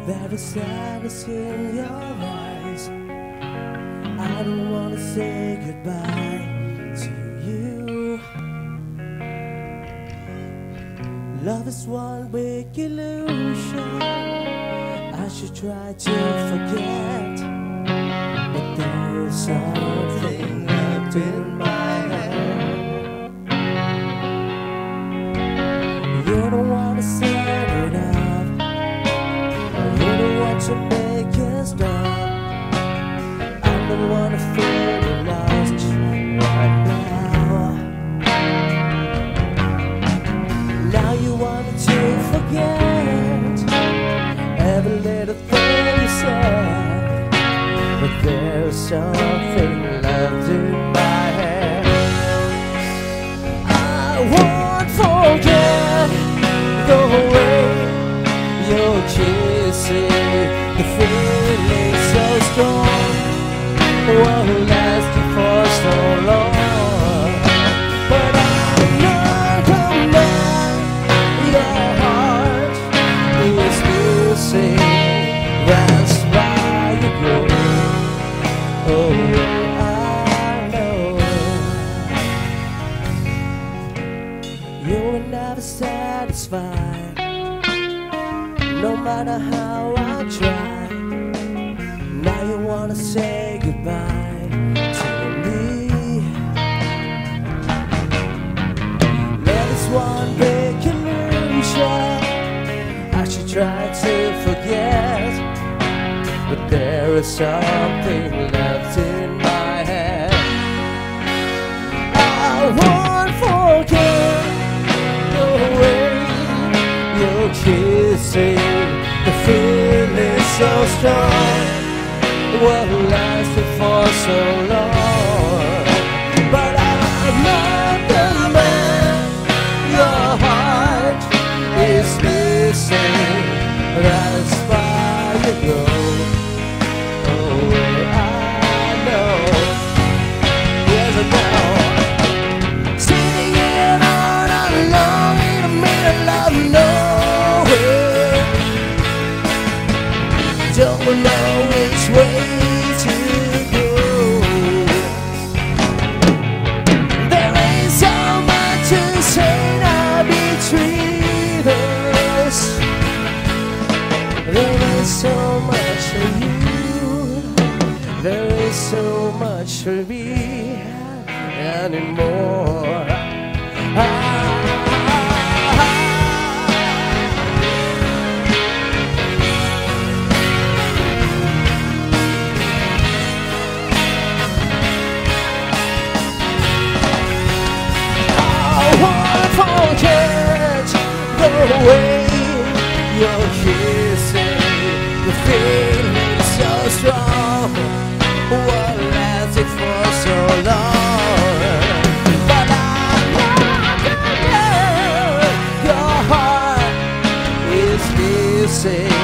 There is sadness in your eyes. I don't want to say goodbye to you. Love is one big illusion. I should try to forget, but there is something left in my head. You don't want to set it up. You don't want to make it stop. I'm the one who feel lost right now. Now you want to forget every little thing you said, but there's something left in my head. I won't forget the way you're kissing, the feeling so strong, won't last for so long. But I'm not come back. Your heart is losing. That's why you go. Oh, I know you were never satisfied. No matter how I try, now you wanna say goodbye to me. Love is one big illusion. I should try to forget, but there is something left in my head. I won't forget the way you're kissing, the feeling so strong, what lasted for so long. But I'm not the man your heart is missing. That's why you go. Oh, I know. Yes, I know. Sitting here all alone in the middle of nowhere, don't know which way to go. There ain't so much to say now between us. There is so much for you. There is so much for me anymore. Forget the way you're kissing, the feeling so strong, what lasted for so long. But I'm not the girl your heart is missing.